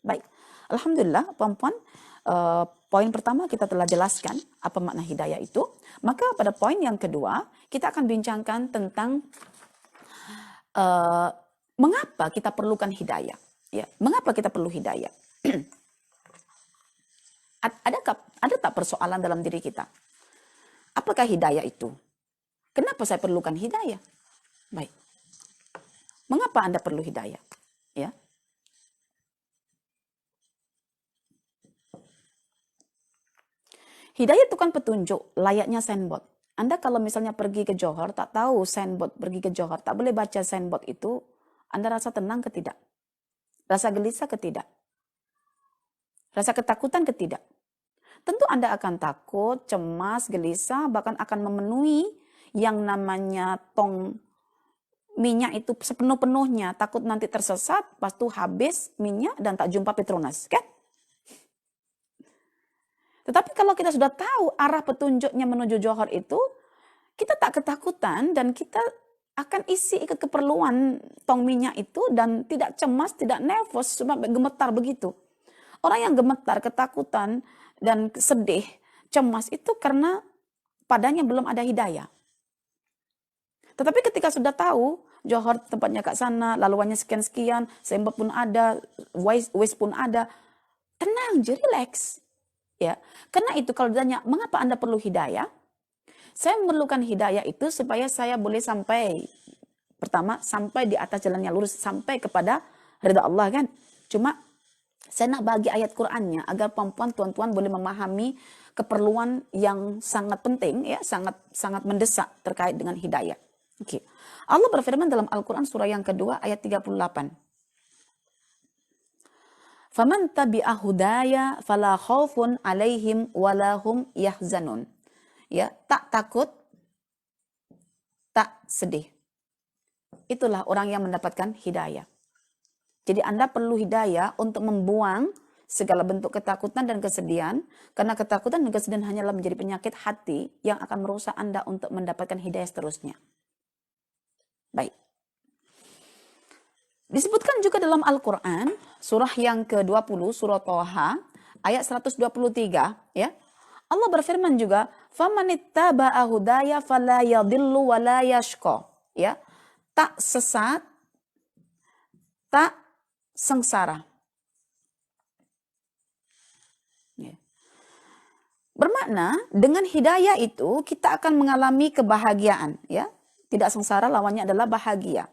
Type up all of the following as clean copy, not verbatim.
Baik, alhamdulillah, perempuan. Poin pertama kita telah jelaskan apa makna hidayah itu. Maka pada poin yang kedua kita akan bincangkan tentang mengapa kita perlukan hidayah. Ya, mengapa kita perlu hidayah? Ada tak persoalan dalam diri kita? Apakah hidayah itu? Kenapa saya perlukan hidayah? Baik. Mengapa Anda perlu hidayah? Ya. Hidayah itu kan petunjuk, layaknya signboard. Anda kalau misalnya pergi ke Johor, tak tahu signboard, pergi ke Johor, tak boleh baca signboard itu, Anda rasa tenang ke tidak? Rasa gelisah ke tidak? Rasa ketakutan ke tidak? Tentu Anda akan takut, cemas, gelisah, bahkan akan memenuhi yang namanya tong minyak itu sepenuh-penuhnya. Takut nanti tersesat, pas itu habis minyak dan tak jumpa Petronas, kan? Tetapi kalau kita sudah tahu arah petunjuknya menuju Johor itu, kita tak ketakutan dan kita akan isi ikut keperluan tong minyak itu dan tidak cemas, tidak nervous, sampai gemetar begitu. Orang yang gemetar, ketakutan, dan sedih, cemas itu karena padanya belum ada hidayah. Tetapi ketika sudah tahu, Johor tempatnya ke sana, laluannya sekian-sekian, Sembab pun ada, Waze pun ada, tenang, jadi relax. Ya, karena itu kalau ditanya, mengapa Anda perlu hidayah? Saya memerlukan hidayah itu supaya saya boleh sampai, pertama, sampai di atas jalan yang lurus, sampai kepada ridha Allah kan. Cuma saya nak bagi ayat Qur'annya agar perempuan tuan-tuan boleh memahami keperluan yang sangat penting, ya, sangat mendesak terkait dengan hidayah. Oke. Allah berfirman dalam Al-Quran surah yang kedua ayat 38. Faman tabi'a hudaya fala khaufun alaihim walahum yahzanun. Ya, tak takut, tak sedih. Itulah orang yang mendapatkan hidayah. Jadi Anda perlu hidayah untuk membuang segala bentuk ketakutan dan kesedihan, karena ketakutan dan kesedihan hanyalah menjadi penyakit hati yang akan merusak Anda untuk mendapatkan hidayah seterusnya. Baik. Disebutkan juga dalam Al-Quran, surah yang ke-20, surah Toha, ayat 123, ya. Allah berfirman juga, "Famanittaba'a hudaya fala yadhillu wa la yashqa." Ya. Tak sesat, tak sengsara. Ya. Bermakna dengan hidayah itu kita akan mengalami kebahagiaan, ya. Tidak sengsara lawannya adalah bahagia.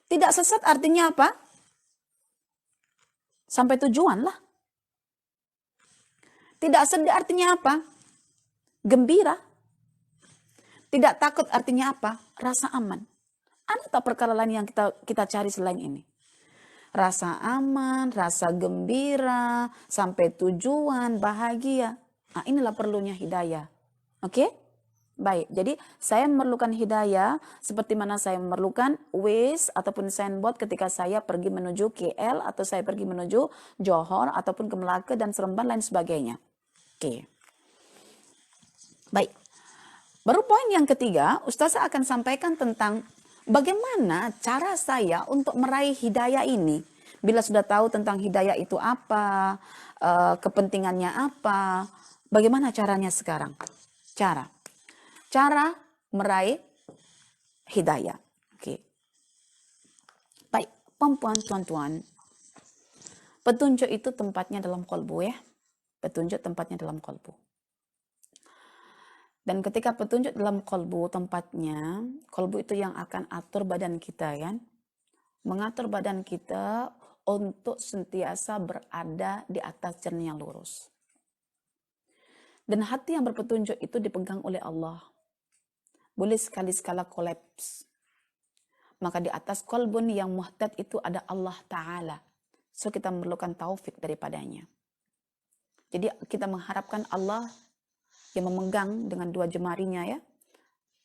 Tidak sesat artinya apa? Sampai tujuan lah. Tidak sedih artinya apa? Gembira. Tidak takut artinya apa? Rasa aman. Ada tak perkara lain yang kita cari selain ini? Rasa aman, rasa gembira, sampai tujuan, bahagia. Nah, inilah perlunya hidayah. Oke? Baik, jadi saya memerlukan hidayah seperti mana saya memerlukan Waze ataupun signboard ketika saya pergi menuju KL atau saya pergi menuju Johor ataupun ke Melaka dan Seremban lain sebagainya. Oke. Baik. Baru poin yang ketiga, Ustazah akan sampaikan tentang bagaimana cara saya untuk meraih hidayah ini. Bila sudah tahu tentang hidayah itu apa, kepentingannya apa, bagaimana caranya sekarang? Cara meraih hidayah. Oke. Baik, perempuan, tuan-tuan. Petunjuk itu tempatnya dalam kolbu, ya. Petunjuk tempatnya dalam kolbu. Dan ketika petunjuk dalam kolbu tempatnya, kolbu itu yang akan atur badan kita, kan? Mengatur badan kita untuk sentiasa berada di atas jalan yang lurus. Dan hati yang berpetunjuk itu dipegang oleh Allah. Boleh sekali-sekala kolaps. Maka di atas kolbun yang muhtad itu ada Allah Ta'ala. So kita memerlukan taufik daripadanya. Jadi kita mengharapkan Allah yang memegang dengan dua jemarinya, ya,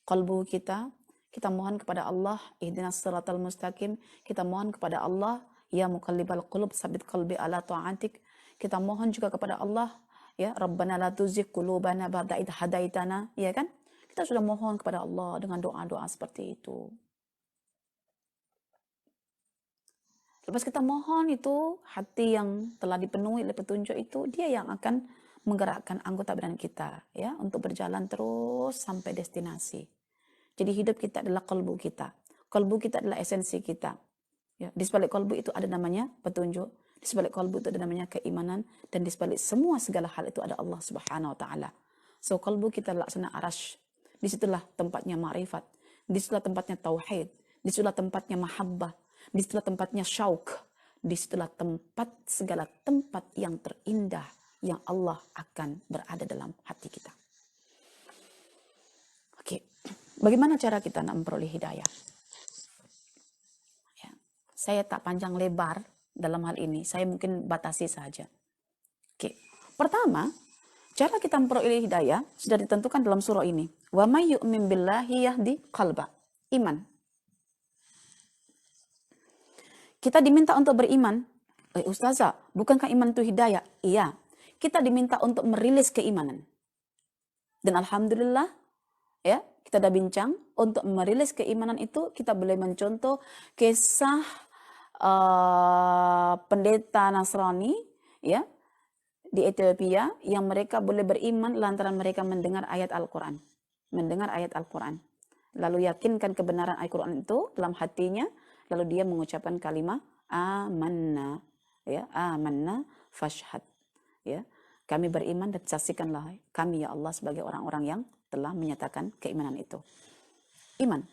kolbu kita. Kita mohon kepada Allah, ihdinas siratal mustaqim. Kita mohon kepada Allah, ya muqallibal qulub, sabit qalbi ala ta'atik. Kita mohon juga kepada Allah, ya, Rabbana la tuzigh qulubana ba'da idh hadaitana, ya kan? Kita sudah mohon kepada Allah dengan doa-doa seperti itu. Lepas kita mohon itu, hati yang telah dipenuhi oleh petunjuk itu, dia yang akan menggerakkan anggota badan kita ya untuk berjalan terus sampai destinasi. Jadi hidup kita adalah kalbu kita. Kalbu kita adalah esensi kita. Ya, di sebalik kalbu itu ada namanya petunjuk, di sebalik kalbu itu ada namanya keimanan, dan di sebalik semua segala hal itu ada Allah Subhanahu wa taala. So kalbu kita laksana arash. Disitulah tempatnya ma'rifat, disitulah tempatnya tauhid, disitulah tempatnya mahabbah, disitulah tempatnya syauk, disitulah tempat segala tempat yang terindah yang Allah akan berada dalam hati kita. Oke, bagaimana cara kita nak memperoleh hidayah? Ya, saya tak panjang lebar dalam hal ini, saya mungkin batasi saja. Oke, pertama, cara kita memperoleh hidayah sudah ditentukan dalam surah ini. Wa may yu'min billahi yahdi qalba. Iman. Kita diminta untuk beriman. Ustazah, bukankah iman itu hidayah? Iya. Kita diminta untuk merilis keimanan. Dan alhamdulillah, ya, kita sudah bincang untuk merilis keimanan itu kita boleh mencontoh kisah pendeta Nasrani, ya, di Ethiopia yang mereka boleh beriman lantaran mereka mendengar ayat Al-Quran. Mendengar ayat Al-Quran. Lalu yakinkan kebenaran Al-Quran itu dalam hatinya. Lalu dia mengucapkan kalimat amanna. Ya, amanna fashhad. Ya, kami beriman dan saksikanlah kami ya Allah sebagai orang-orang yang telah menyatakan keimanan itu. Iman.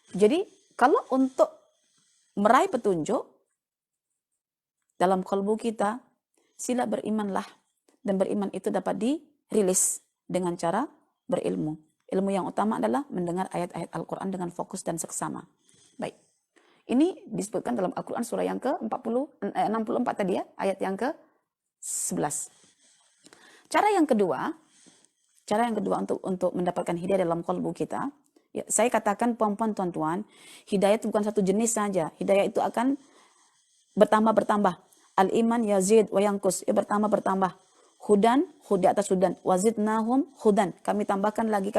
Jadi kalau untuk meraih petunjuk dalam kalbu kita, sila berimanlah, dan beriman itu dapat dirilis dengan cara berilmu. Ilmu yang utama adalah mendengar ayat-ayat Al-Quran dengan fokus dan seksama. Baik, ini disebutkan dalam Al-Quran surah yang ke-64 tadi ya, ayat yang ke-11. Cara yang kedua untuk mendapatkan hidayah dalam kalbu kita, ya, saya katakan puan-puan tuan-tuan, hidayah itu bukan satu jenis saja. Hidayah itu akan bertambah-bertambah. Al-iman yazid wa yankus, ya, bertambah-bertambah. Hudan, hud di atas hudan. Wazidnahum hudan. Kami tambahkan lagi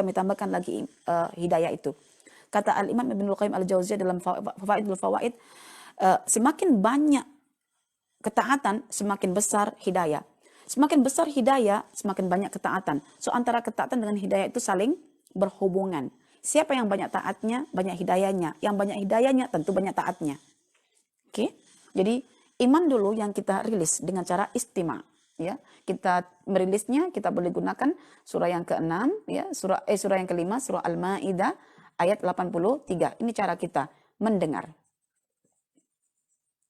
hidayah itu. Kata Al-Imam Ibnul Qayyim Al-Jauziyah dalam Fawaidul Fawaid, semakin banyak ketaatan, semakin besar hidayah. Semakin besar hidayah, semakin banyak ketaatan. So antara ketaatan dengan hidayah itu saling berhubungan. Siapa yang banyak taatnya, banyak hidayahnya. Yang banyak hidayahnya, tentu banyak taatnya. Oke, jadi iman dulu yang kita rilis dengan cara istima. Ya, kita merilisnya, kita boleh gunakan surah yang ke-6, ya, surah yang ke-5, surah Al-Maidah ayat 83. Ini cara kita mendengar.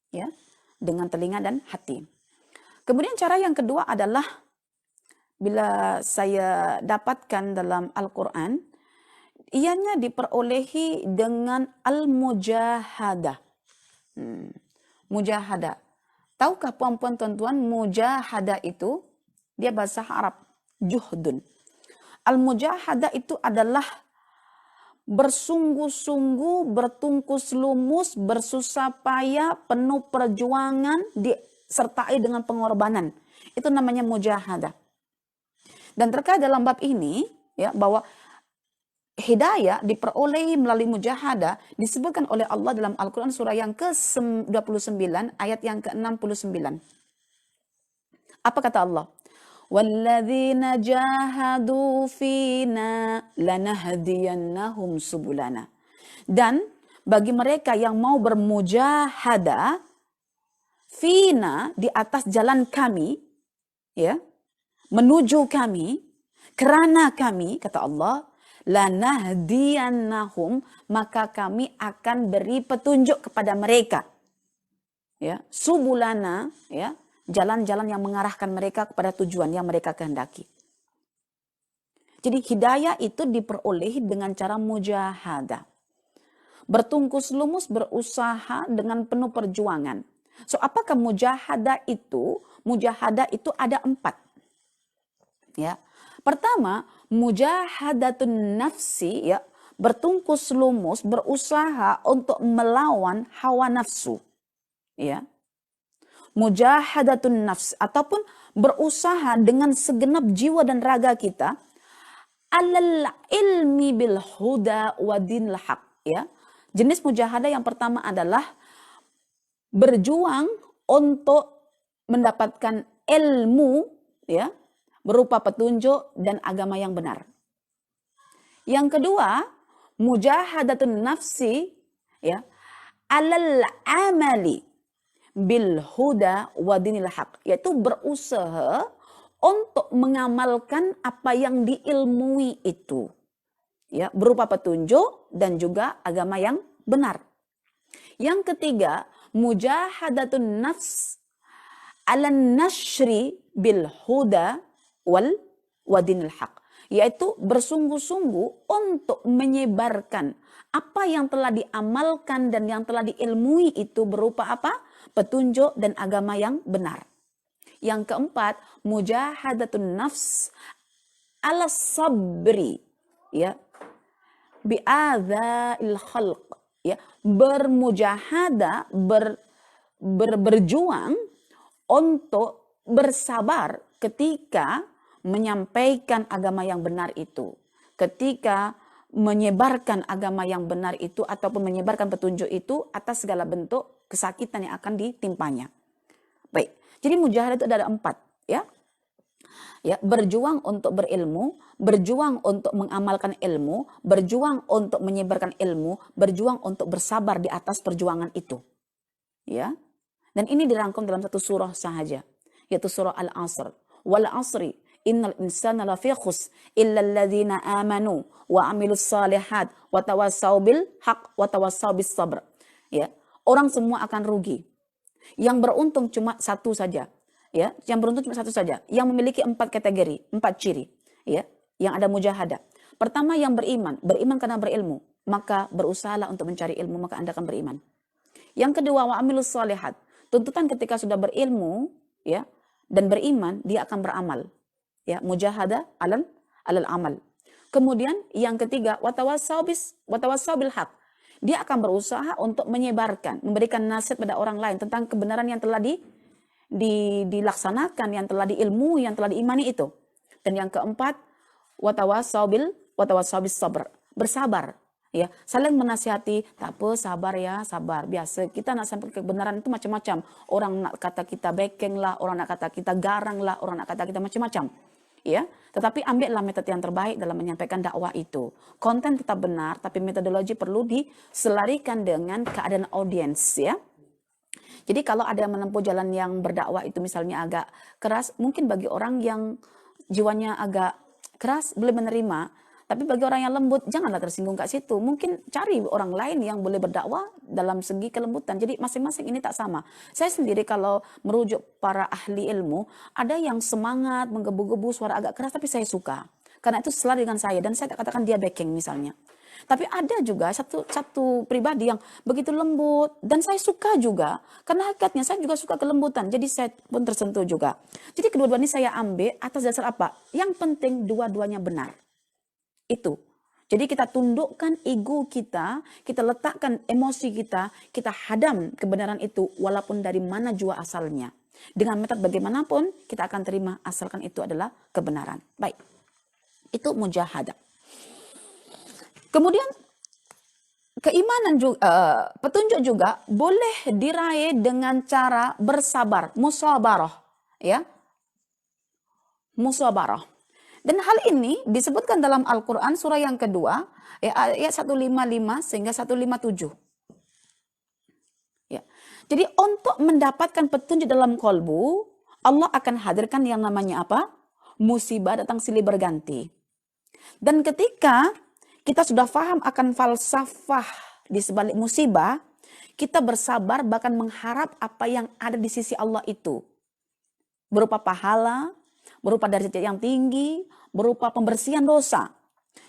Ya, dengan telinga dan hati. Kemudian cara yang kedua adalah bila saya dapatkan dalam Al-Quran, ianya diperolehi dengan al-mujahadah. Mujahadah. Tahukah puan-puan tuan-tuan, mujahadah itu dia bahasa Arab, juhdun. Al-mujahadah itu adalah bersungguh-sungguh, bertungkus lumus, bersusah payah, penuh perjuangan, disertai dengan pengorbanan. Itu namanya mujahadah. Dan terkait dalam bab ini, ya, bahwa hidayah diperolehi melalui mujahadah disebutkan oleh Allah dalam Al-Quran surah yang ke-29 ayat yang ke-69. Apa kata Allah? Walladzina jahadu fina lanahdiyannahum subulana. Dan bagi mereka yang mau bermujahadah fina, di atas jalan kami, ya, menuju kami, kerana kami, kata Allah, lanahdiyannahum, maka kami akan beri petunjuk kepada mereka. Ya, subulana, ya, jalan-jalan yang mengarahkan mereka kepada tujuan yang mereka kehendaki. Jadi hidayah itu diperolehi dengan cara mujahadah. Bertungkus lumus, berusaha dengan penuh perjuangan. So apakah mujahadah itu? Mujahadah itu ada 4. Ya. Pertama, mujahadatun nafsi, ya, bertungkus lumus, berusaha untuk melawan hawa nafsu. Ya. Mujahadatun nafs, ataupun berusaha dengan segenap jiwa dan raga kita alal ilmi bil huda wa dinil haq, ya. Jenis mujahadah yang pertama adalah berjuang untuk mendapatkan ilmu, ya, berupa petunjuk dan agama yang benar. Yang kedua, mujahadatun nafsi, ya, alal amali bil huda wa dinil haq, yaitu berusaha untuk mengamalkan apa yang diilmui itu, ya, berupa petunjuk dan juga agama yang benar. Yang ketiga, mujahadatun nafs alan nashri bil huda wal wadinil haq, yaitu bersungguh-sungguh untuk menyebarkan apa yang telah diamalkan dan yang telah diilmui itu berupa apa? Petunjuk dan agama yang benar. Yang keempat, mujahadatun nafs ala sabri, ya, bi'adzail khalq, ya, bermujahada, berjuang untuk bersabar ketika menyampaikan agama yang benar itu, ketika menyebarkan agama yang benar itu ataupun menyebarkan petunjuk itu atas segala bentuk kesakitan yang akan ditimpanya. Baik, jadi mujahadah itu ada 4, ya. Ya, berjuang untuk berilmu, berjuang untuk mengamalkan ilmu, berjuang untuk menyebarkan ilmu, berjuang untuk bersabar di atas perjuangan itu. Ya. Dan ini dirangkum dalam satu surah sahaja, yaitu surah Al-Asr. Wal 'asri innal insana lafi khusr illa alladzina amanu wa 'amilus shalihat wa tawassaw bil haqq wa tawassaw bis sabr. Ya, orang semua akan rugi. Yang beruntung cuma satu saja. Ya, yang beruntung cuma satu saja, yang memiliki 4 kategori, 4 ciri, ya, yang ada mujahadah. Pertama, yang beriman karena berilmu, maka berusahalah untuk mencari ilmu, maka Anda akan beriman. Yang kedua, wa amilus shalihat, tuntutan ketika sudah berilmu, ya, dan beriman, dia akan beramal, ya, mujahadah alal amal. Kemudian yang ketiga, wa tawassaw bil haq, dia akan berusaha untuk menyebarkan, memberikan nasihat pada orang lain tentang kebenaran yang telah dilaksanakan, yang telah diilmui, yang telah diimani itu. Dan yang keempat, watawassaw bis sabr, bersabar, ya, saling menasihati, tak apa, sabar ya, sabar. Biasa kita nak sampai kebenaran itu macam-macam. Orang nak kata kita bekeng lah, orang nak kata kita garang lah, orang nak kata kita macam-macam. Ya, tetapi ambillah metode yang terbaik dalam menyampaikan dakwah itu. Konten tetap benar, tapi metodologi perlu diselarikan dengan keadaan audiens, ya. Jadi kalau ada yang menempuh jalan yang berdakwah itu misalnya agak keras, mungkin bagi orang yang jiwanya agak keras boleh menerima. Tapi bagi orang yang lembut, janganlah tersinggung kat situ. Mungkin cari orang lain yang boleh berdakwah dalam segi kelembutan. Jadi masing-masing ini tak sama. Saya sendiri kalau merujuk para ahli ilmu, ada yang semangat, menggebu-gebu, suara agak keras, tapi saya suka. Karena itu selari dengan saya, dan saya tak katakan dia backing misalnya. Tapi ada juga satu pribadi yang begitu lembut, dan saya suka juga, karena hakikatnya saya juga suka kelembutan, jadi saya pun tersentuh juga. Jadi kedua-dua ini saya ambil atas dasar apa? Yang penting dua-duanya benar. Itu. Jadi kita tundukkan ego kita letakkan emosi kita hadam kebenaran itu walaupun dari mana jua asalnya. Dengan metode bagaimanapun kita akan terima asalkan itu adalah kebenaran. Baik. Itu mujahadah. Kemudian keimanan juga, petunjuk juga boleh diraih dengan cara bersabar, musabarah, ya, musabarah. Dan hal ini disebutkan dalam Al-Quran surah yang kedua, ya, ayat 155 sehingga 157. Ya. Jadi untuk mendapatkan petunjuk dalam kolbu, Allah akan hadirkan yang namanya apa? Musibah datang silih berganti. Dan ketika kita sudah paham akan falsafah di sebalik musibah, kita bersabar bahkan mengharap apa yang ada di sisi Allah itu. Berupa pahala, berupa derajat yang tinggi, berupa pembersihan dosa.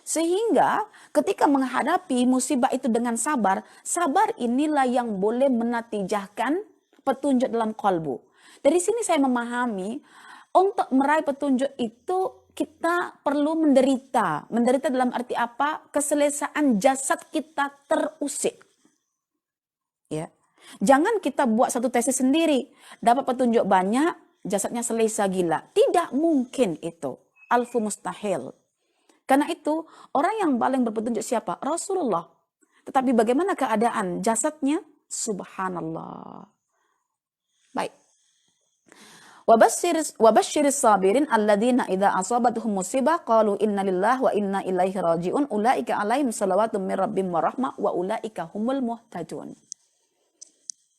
Sehingga ketika menghadapi musibah itu dengan sabar, sabar inilah yang boleh menatijahkan petunjuk dalam kalbu. Dari sini saya memahami, untuk meraih petunjuk itu kita perlu menderita. Menderita dalam arti apa? Keselesaan jasad kita terusik. Ya. Jangan kita buat satu tesis sendiri. Dapat petunjuk banyak, jasadnya selesa gila. Tidak mungkin itu. Alfu mustahil. Karena itu, orang yang paling berpetunjuk siapa? Rasulullah. Tetapi bagaimana keadaan jasadnya? Subhanallah. Baik. Wabasyiris sabirin alladzina idza asabatuhum musibah qalu inna lillahi wa inna ilaihi rajiun ulaika alaihim salawatun mir rabbihim wa rahmah wa ulaika humul muhtadun.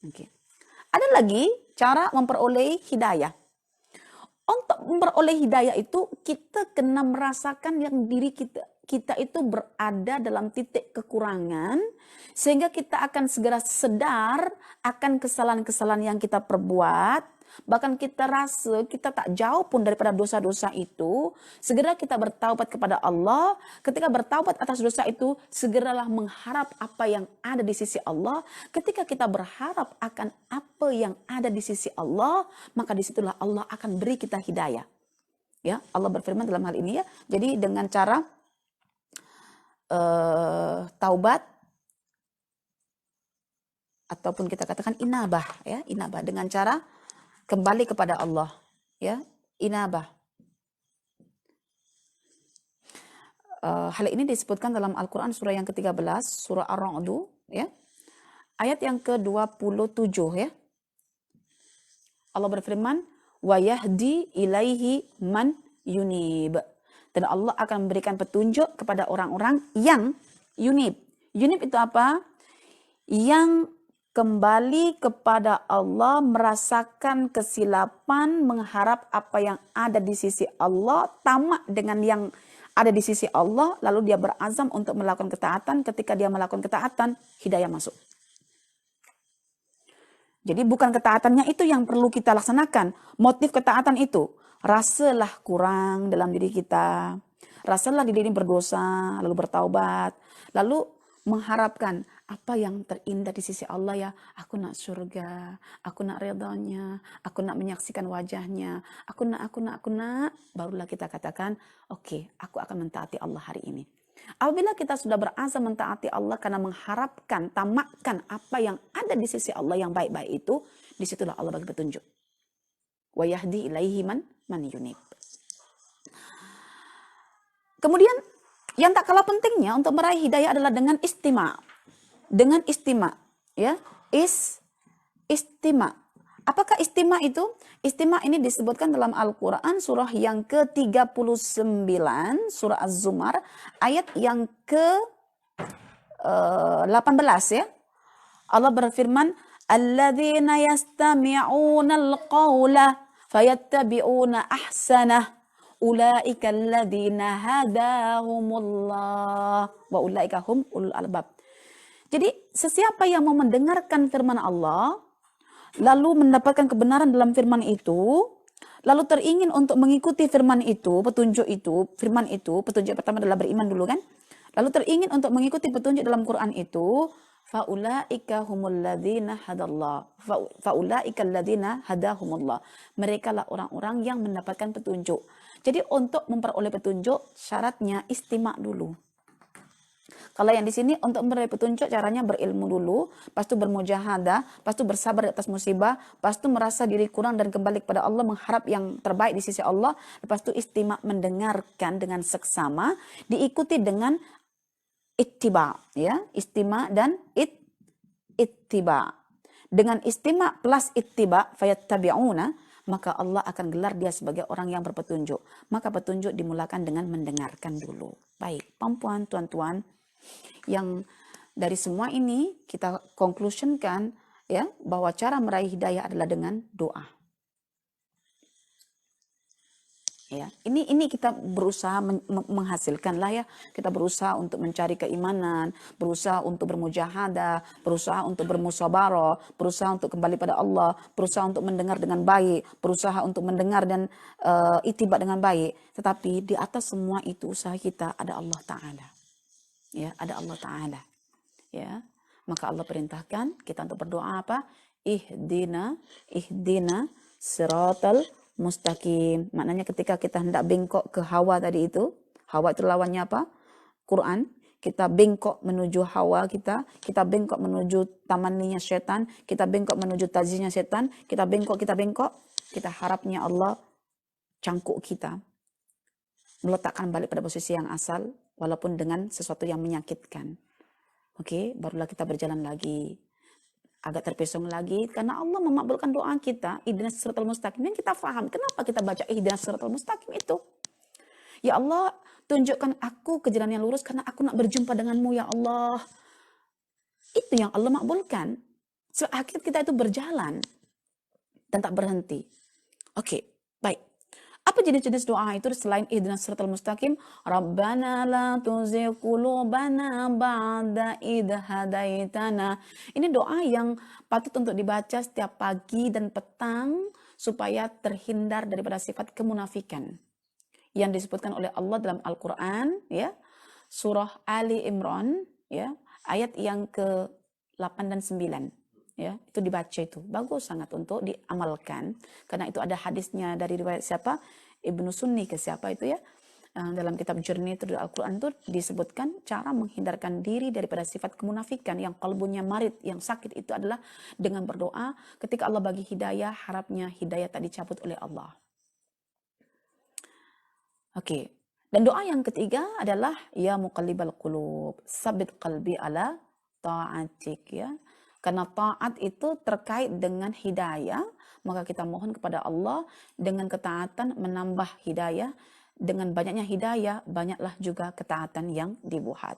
Oke. Ada lagi cara memperoleh hidayah. Untuk memperoleh hidayah itu kita kena merasakan yang diri kita itu berada dalam titik kekurangan sehingga kita akan segera sadar akan kesalahan-kesalahan yang kita perbuat. Bahkan kita rasa kita tak jauh pun daripada dosa-dosa itu. Segera kita bertaubat kepada Allah. Ketika bertaubat atas dosa itu, segeralah mengharap apa yang ada di sisi Allah. Ketika kita berharap akan apa yang ada di sisi Allah, maka disitulah Allah akan beri kita hidayah. Ya, Allah berfirman dalam hal ini ya. Jadi dengan cara taubat ataupun kita katakan inabah ya, inabah dengan cara kembali kepada Allah ya, inabah. Hal ini disebutkan dalam Al-Qur'an surah yang ke-13, surah Ar-Ra'd ya. Ayat yang ke-27 ya. Allah berfirman, "Wa yahdi ilaihi man yunib." Dan Allah akan memberikan petunjuk kepada orang-orang yang yunib. Yunib itu apa? Yang kembali kepada Allah, merasakan kesilapan, mengharap apa yang ada di sisi Allah, tamak dengan yang ada di sisi Allah, lalu dia berazam untuk melakukan ketaatan. Ketika dia melakukan ketaatan, hidayah masuk. Jadi bukan ketaatannya itu yang perlu kita laksanakan. Motif ketaatan itu, rasalah kurang dalam diri kita. Rasalah diri ini berdosa, lalu bertaubat. Lalu mengharapkan apa yang terindah di sisi Allah ya. Aku nak surga, aku nak ridhanya, aku nak menyaksikan wajahnya, aku nak. Barulah kita katakan, oke, aku akan mentaati Allah hari ini. Apabila kita sudah berazam mentaati Allah karena mengharapkan, tamakkan apa yang ada di sisi Allah yang baik-baik itu, disitulah Allah bagi petunjuk. Wa yahdi ilaihi man yunib. Kemudian yang tak kalah pentingnya untuk meraih hidayah adalah dengan istima. Dengan istima, ya. Istima. Apakah istima itu? Istima ini disebutkan dalam Al-Quran surah yang ke-39, surah Az-Zumar, ayat yang ke-18 ya. Allah berfirman, "Alladzina yastami'una al-qawla fayattabi'una ahsanah. Ulaika alladzina hadahumullah wa ulaika hum ulul albab." Jadi sesiapa yang mau mendengarkan firman Allah, lalu mendapatkan kebenaran dalam firman itu, lalu teringin untuk mengikuti firman itu, petunjuk pertama adalah beriman dulu kan, lalu teringin untuk mengikuti petunjuk dalam Quran itu, faulaika humul ladzina hadallah, faulaika alladzina hadahumullah. Mereka lah orang-orang yang mendapatkan petunjuk. Jadi untuk memperoleh petunjuk syaratnya istima dulu. Kalau yang di sini untuk memperoleh petunjuk caranya berilmu dulu, lepas itu bermujahadah, lepas itu bersabar atas musibah, lepas itu merasa diri kurang dan kembali kepada Allah, mengharap yang terbaik di sisi Allah, lepas itu istima mendengarkan dengan seksama, diikuti dengan ittiba, ya, istima dan ittiba. Dengan istima plus ittiba fayattabi'una, maka Allah akan gelar dia sebagai orang yang berpetunjuk. Maka petunjuk dimulakan dengan mendengarkan dulu. Baik, perempuan, tuan-tuan, yang dari semua ini kita conclusionkan ya bahwa cara meraih hidayah adalah dengan doa. Ya, ini kita berusaha menghasilkan lah ya. Kita berusaha untuk mencari keimanan, berusaha untuk bermujahadah, berusaha untuk bermusabarah, berusaha untuk kembali pada Allah, berusaha untuk mendengar dengan baik, berusaha untuk mendengar dan itibat dengan baik. Tetapi di atas semua itu usaha kita ada Allah Ta'ala. Ya, ada Allah Ta'ala. Ya, maka Allah perintahkan kita untuk berdoa apa? Ihdina siratal mustaqim. Maknanya ketika kita hendak bengkok ke hawa tadi itu, hawa itu lawannya apa? Quran. Kita bengkok menuju hawa kita bengkok menuju tamannya setan, kita bengkok menuju tazinya setan, kita bengkok, kita harapnya Allah cangkuk kita, meletakkan balik pada posisi yang asal, walaupun dengan sesuatu yang menyakitkan. Oke, barulah kita berjalan lagi. agak terpesong lagi karena Allah memakbulkan doa kita, ihdinas siratal mustaqim, yang kita faham. Kenapa kita baca ihdinas siratal mustaqim itu? Ya Allah, tunjukkan aku ke jalan yang lurus karena aku nak berjumpa denganmu ya Allah. Itu yang Allah makbulkan. So, akhir kita itu berjalan dan tak berhenti. Oke, baik. Apa jenis-jenis doa itu selain ihdinas siratal mustaqim? Rabbana la tuzigh qulubana ba'da idh hadaitana. Ini doa yang patut untuk dibaca setiap pagi dan petang supaya terhindar daripada sifat kemunafikan yang disebutkan oleh Allah dalam Al-Qur'an, ya. Surah Ali Imran, ya, ayat yang ke-8 dan 9. Ya, itu dibaca, itu bagus sangat untuk diamalkan karena itu ada hadisnya dari riwayat siapa, Ibnu Sunni ke siapa itu ya, dalam kitab Jernih itu Al-Quran itu disebutkan cara menghindarkan diri daripada sifat kemunafikan yang kalbunya marid, yang sakit, itu adalah dengan berdoa. Ketika Allah bagi hidayah, harapnya hidayah tak dicabut oleh Allah. Oke. Dan doa yang ketiga adalah ya muqallibal qulub, sabit qalbi ala ta'atik, ya. Karena taat itu terkait dengan hidayah, maka kita mohon kepada Allah dengan ketaatan menambah hidayah. Dengan banyaknya hidayah, banyaklah juga ketaatan yang dibuat.